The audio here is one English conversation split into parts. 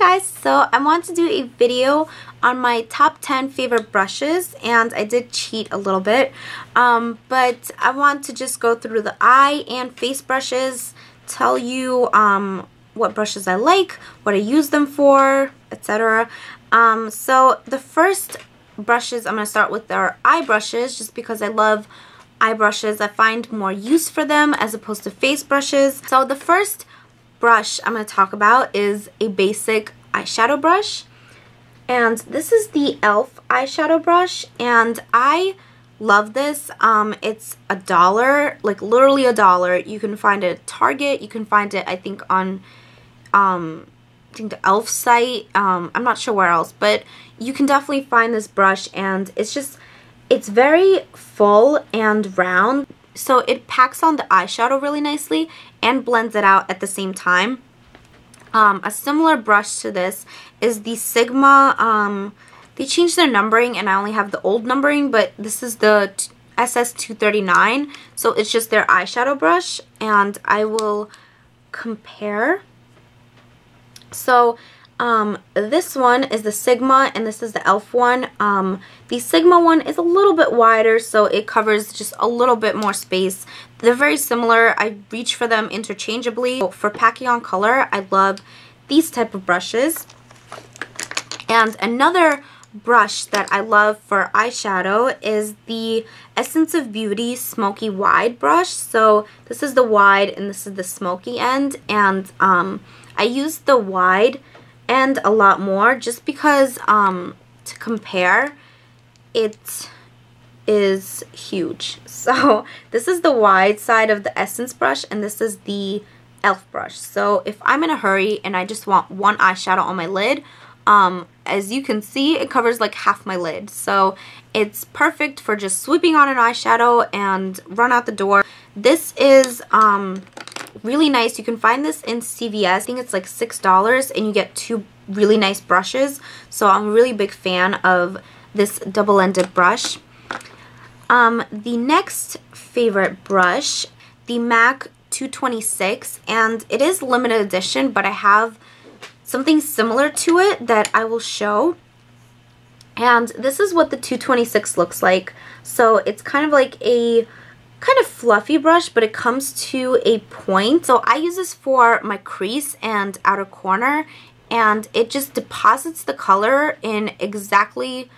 guys, so I want to do a video on my top 10 favorite brushes, and I did cheat a little bit, but I want to just go through the eye and face brushes, tell you what brushes I like, what I use them for, etc. So the first brushes, I'm going to start with our eye brushes, just because I love eye brushes. I find more use for them as opposed to face brushes. So the first brush I'm going to talk about is a basic eyeshadow brush, and this is the e.l.f. eyeshadow brush, and I love this. It's $1, like literally $1. You can find it at Target. You can find it, I think, on the e.l.f. site. I'm not sure where else, but you can definitely find this brush, and it's very full and round, so it packs on the eyeshadow really nicely and blends it out at the same time. A similar brush to this is the Sigma. They changed their numbering and I only have the old numbering, but this is the SS239, so it's just their eyeshadow brush, and I will compare. So this one is the Sigma and this is the e.l.f. one. The Sigma one is a little bit wider, so it covers just a little bit more space. They're very similar. I reach for them interchangeably. For packing on color, I love these type of brushes. And another brush that I love for eyeshadow is the Essence of Beauty Smoky Wide brush. So this is the wide and this is the smoky end, and I use the wide end a lot more just because to compare, it is huge. So this is the wide side of the Essence brush and this is the e.l.f. brush. So if I'm in a hurry and I just want one eyeshadow on my lid, as you can see, it covers like half my lid. So it's perfect for just sweeping on an eyeshadow and run out the door. This is really nice. You can find this in CVS. I think it's like $6 and you get two really nice brushes. So I'm a really big fan of this double-ended brush. The next favorite brush, the MAC 226, and it is limited edition, but I have something similar to it that I will show. And this is what the 226 looks like. So it's kind of like a kind of fluffy brush, but it comes to a point. So I use this for my crease and outer corner, and it just deposits the color in exactly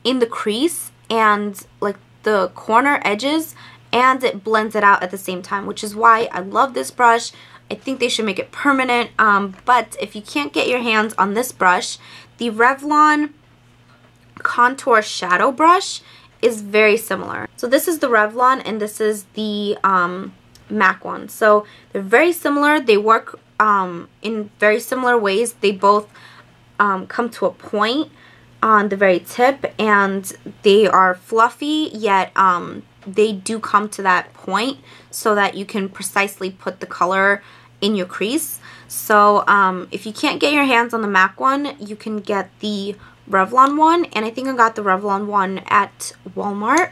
in the crease and like the corner edges, and it blends it out at the same time, which is why I love this brush. I think they should make it permanent, but if you can't get your hands on this brush, the Revlon Contour Shadow Brush is very similar. So this is the Revlon and this is the MAC one. So they're very similar. They work in very similar ways. They both come to a point on the very tip, and they are fluffy, yet they do come to that point so that you can precisely put the color in your crease. So if you can't get your hands on the MAC one, you can get the Revlon one, and I think I got the Revlon one at Walmart.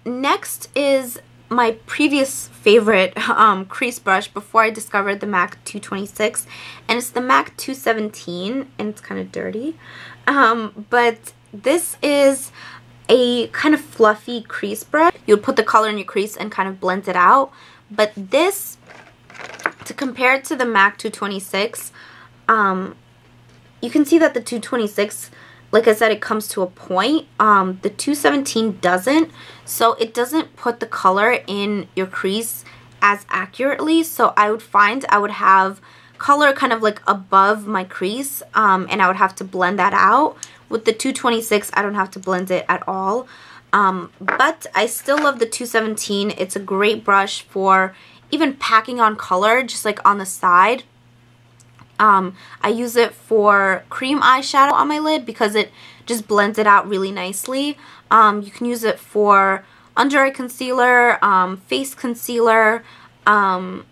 Next is my previous favorite crease brush before I discovered the MAC 226, and it's the MAC 217, and it's kind of dirty, but this is a kind of fluffy crease brush. You would put the color in your crease and kind of blend it out, but this, to compare it to the MAC 226, you can see that the 226, like I said, it comes to a point. The 217 doesn't, so it doesn't put the color in your crease as accurately. So I would find I would have color kind of like above my crease, and I would have to blend that out. With the 226, I don't have to blend it at all. But I still love the 217. It's a great brush for even packing on color, just like on the side. I use it for cream eyeshadow on my lid because it just blends it out really nicely. You can use it for under eye concealer, face concealer,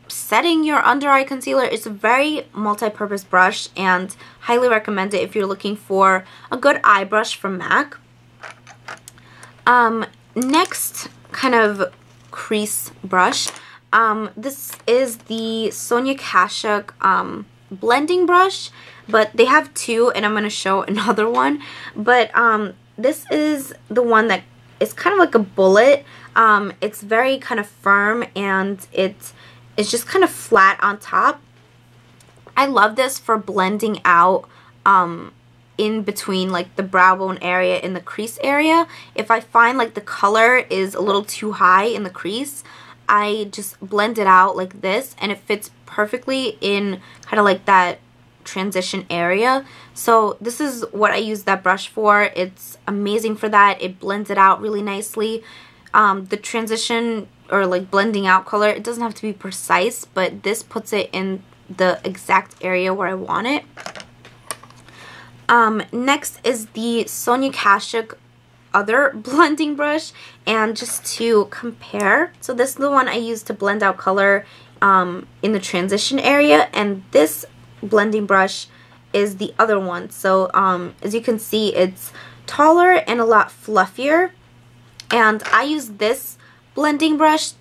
setting your under eye concealer. It's a very multi-purpose brush, and highly recommend it if you're looking for a good eye brush from MAC. Next kind of crease brush, this is the Sonia Kashuk blending brush, but they have two, and I'm going to show another one. But this is the one that is kind of like a bullet. It's very kind of firm, and it's just kind of flat on top. I love this for blending out in between like the brow bone area and the crease area. If I find like the color is a little too high in the crease, I just blend it out like this, and it fits perfectly in kind of like that transition area. So this is what I use that brush for. It's amazing for that. It blends it out really nicely. The transition or like blending out color, it doesn't have to be precise, but this puts it in the exact area where I want it. Next is the Sonia Kashuk other blending brush, and just to compare, so this is the one I use to blend out color in the transition area, and this blending brush is the other one. So as you can see, it's taller and a lot fluffier, and I use this blending brush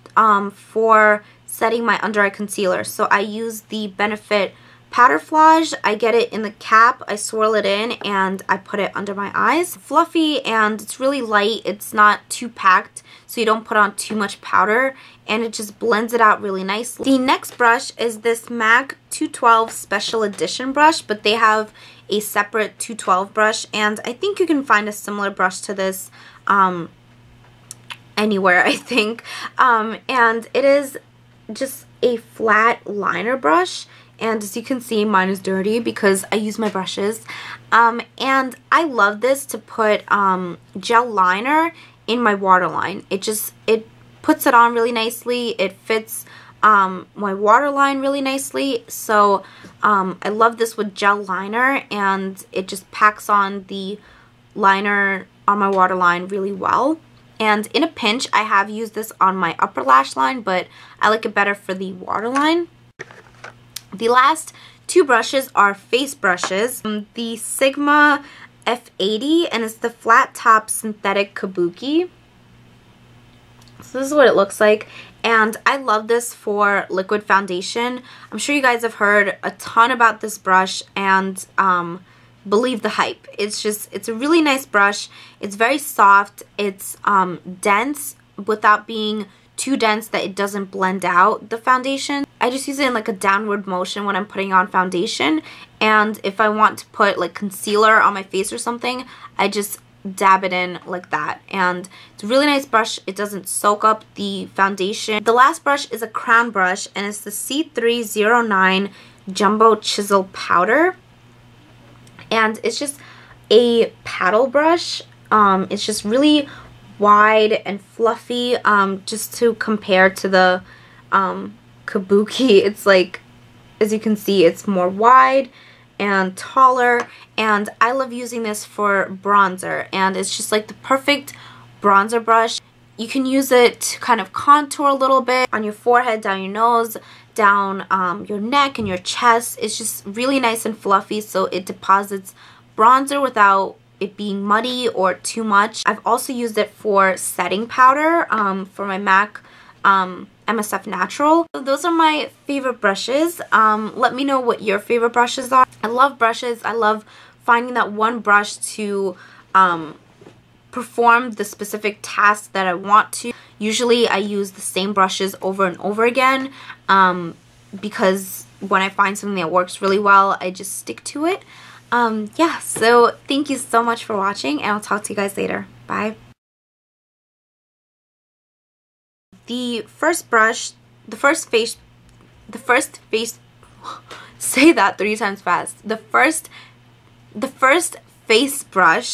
for setting my under eye concealer. So I use the Benefit Powder Flage. I get it in the cap, I swirl it in, and I put it under my eyes. Fluffy, and it's really light. It's not too packed, so you don't put on too much powder, and it just blends it out really nicely. The next brush is this MAC 212 Special Edition brush, but they have a separate 212 brush, and I think you can find a similar brush to this anywhere, I think. And it is just a flat liner brush. And as you can see, mine is dirty because I use my brushes. And I love this to put gel liner in my waterline. It puts it on really nicely. It fits my waterline really nicely. So I love this with gel liner, and it just packs on the liner on my waterline really well. And in a pinch, I have used this on my upper lash line, but I like it better for the waterline. The last two brushes are face brushes. The Sigma F80, and it's the flat top synthetic kabuki. So this is what it looks like, and I love this for liquid foundation. I'm sure you guys have heard a ton about this brush, and believe the hype. It's a really nice brush. It's very soft. It's dense without being too dense that it doesn't blend out the foundation. I just use it in like a downward motion when I'm putting on foundation, and if I want to put like concealer on my face or something, I just dab it in like that. And it's a really nice brush. It doesn't soak up the foundation. The last brush is a crown brush, and it's the C309 Jumbo Chisel Powder, and it's just a paddle brush. It's just really wide and fluffy, just to compare to the kabuki. It's like, as you can see, it's more wide and taller, and I love using this for bronzer, and it's just like the perfect bronzer brush. You can use it to kind of contour a little bit on your forehead, down your nose, down your neck and your chest. It's just really nice and fluffy, so it deposits bronzer without it being muddy or too much. I've also used it for setting powder for my MAC MSF Natural. So those are my favorite brushes. Let me know what your favorite brushes are. I love brushes. I love finding that one brush to perform the specific task that I want to. Usually I use the same brushes over and over again because when I find something that works really well, I just stick to it. Yeah, so thank you so much for watching, and I'll talk to you guys later. Bye. The first brush, the first face, say that 3 times fast. The first face brush